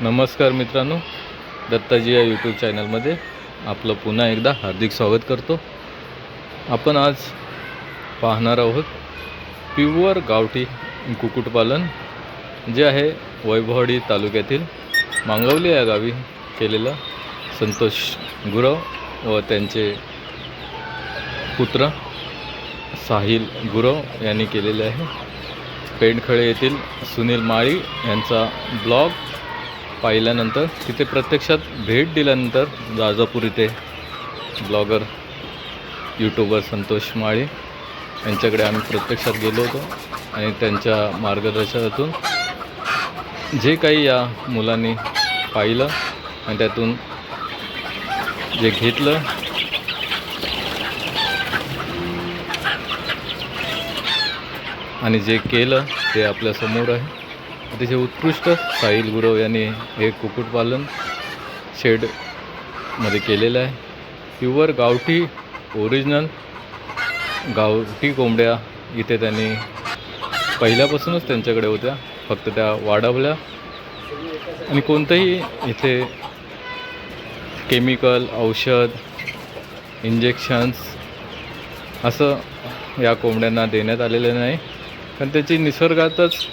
नमस्कार मित्रांनो, दत्ताजी या यूट्यूब चॅनलमध्ये आपलं पुन्हा एकदा हार्दिक स्वागत करतो. आपण आज पाहणार आहोत प्युअर गावठी कुक्कुटपालन जे आहे वैभववाडी तालुक्यातील मांगवली या गावी केलेलं संतोष गुरव व त्यांचे पुत्र साहिल गुरव यांनी केलेले आहे. पेंडखळे येथील सुनील माळी यांचा ब्लॉग पाहिल्यानंतर, तिथे प्रत्यक्षात भेट दिल्यानंतर जाजापूर इथे ब्लॉगर यूट्यूबर संतोष माळी यांच्याकडे आम्ही प्रत्यक्षात गेलो होतो आणि त्यांच्या मार्गदर्शनातून जे काही या मुलांनी पाहिलं आणि त्यातून जे घेतलं आणि जे केलं ते आपल्यासमोर आहे. अतिशय उत्कृष्ट साहिल गुरव यांनी हे कुक्कुटपालन शेडमध्ये केलेलं आहे. प्युअर गावठी ओरिजिनल गावठी कोंबड्या इथे त्यांनी पहिल्यापासूनच त्यांच्याकडे होत्या, फक्त त्या वाढवल्या आणि कोणतंही इथे केमिकल, औषध, इंजेक्शन्स असं या कोंबड्यांना देण्यात आलेलं नाही. कारण त्याची निसर्गातच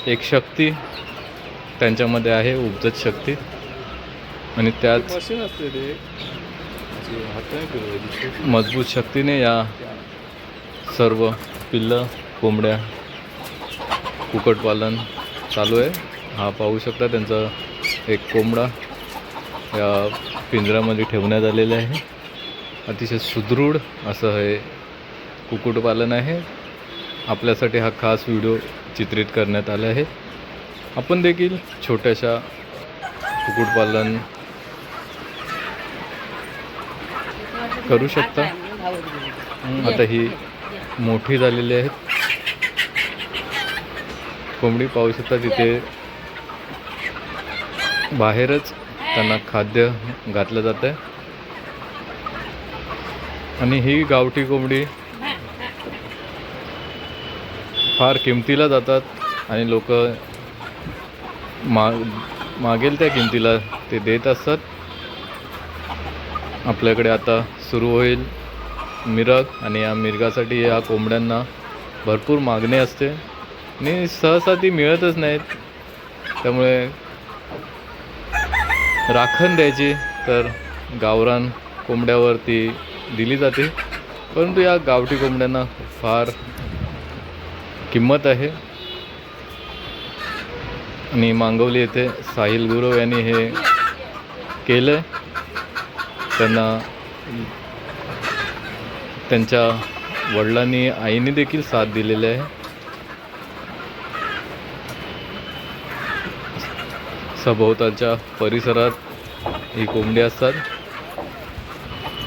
एक शक्ती त्यांच्यामध्ये आहे, उपजत शक्ती, आणि त्याच मजबूत शक्तीने या सर्व पिल्लं कोंबड्या कुक्कुटपालन चालू आहे. हा पाहू शकता, त्यांचा एक कोंबडा या पिंजऱ्यामध्ये ठेवण्यात आलेला आहे. अतिशय सुदृढ असं हे कुक्कुटपालन आहे. आपल्यासाठी हा खास व्हिडिओ चित्रित करण्यात आला आहे. आपण देखील छोट्याशा कुक्कुटपालन करू शकता. आता ही मोठी झालेली आहेत कोंबडी, पाहू शकता. तिथे बाहेरच त्यांना खाद्य घातलं जातं आहे आणि ही गावठी कोंबडी फार किमतीला जातात आणि लोक मागेल त्या किमतीला ते देत असतात. आपल्याकडे आता सुरू होईल मिरग आणि या मिरगासाठी या कोंबड्यांना भरपूर मागणी असते आणि सहसा ती मिळतच नाहीत. त्यामुळे राखण द्यायची तर गावरान कोंबड्यावरती दिली जाते, परंतु या गावठी कोंबड्यांना फार किंमत आहे. आणि मांगवली येथे साहिल गुरव यांनी हे केलं. त्यांना त्यांच्या वडिलांनी, आईने देखील साथ दिलेली आहे. सभोवतालच्या परिसरात ही कोंबडी असतात.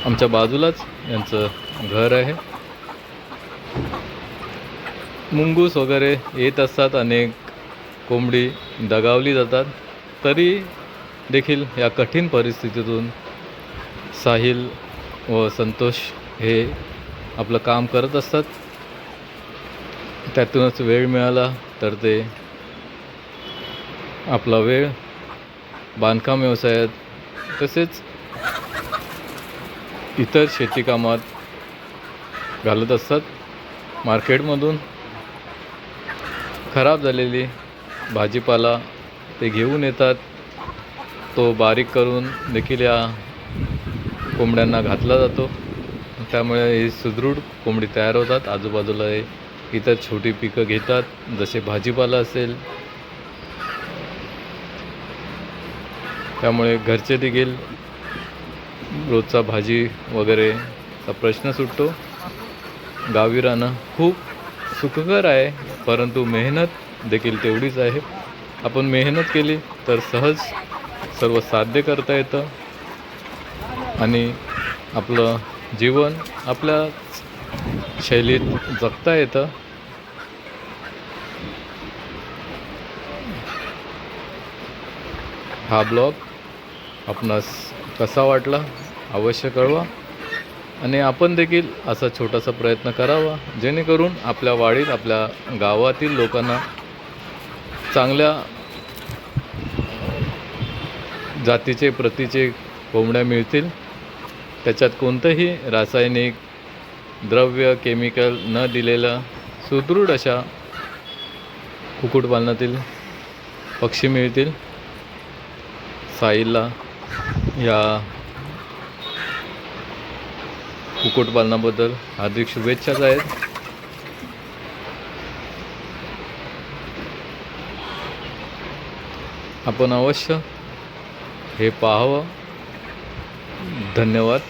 आमच्या बाजूलाच यांचं घर आहे. मुंगूस वगैरे येत असतात, अनेक कोंबडी दगावली जातात. तरी देखील या कठीण परिस्थितीतून साहिल व संतोष हे आपलं काम करत असतात. त्यातूनच वेळ मिळाला तर ते आपला वेळ बांधकाम व्यवसायात तसेच इतर शेतीकामात घालत असतात. मार्केटमधून खराब झालेली भाजीपाला ते घेऊन येतात. तो बारीक करून देखील या कोंबड्यांना घातला जातो. त्यामुळे ही सुदृढ कोंबडी तयार होतात. आजूबाजूला इतर छोटी पिकं घेतात, जसे भाजीपाला असेल. त्यामुळे घरचे देखील रोजचा भाजी वगैरेचा प्रश्न सुटतो. गावी राहणं खूप सुखकर आहे, परंतु मेहनत देखील तेवढीच आहे. आपण मेहनत केली तर सहज सर्व साध्य करता येतं आणि आपलं जीवन आपल्या शैलीत जगता येतं. हा ब्लॉग आपणास कसा वाटला अवश्य कळवा आणि आपण देखील असा छोटासा प्रयत्न करावा, जेणेकरून आपल्या वाडीत, आपल्या गावातील लोकांना चांगल्या जातीचे प्रतीचे कोंबड्या मिळतील. त्याच्यात कोणतंही रासायनिक द्रव्य केमिकल न दिलेलं सुदृढ अशा कुक्कुटपालनातील पक्षी मिळतील. साहिलला या कुक्कुटपालनाबद्दल हार्दिक शुभेच्छाच आहेत. आपण अवश्य हे पाहावं. धन्यवाद.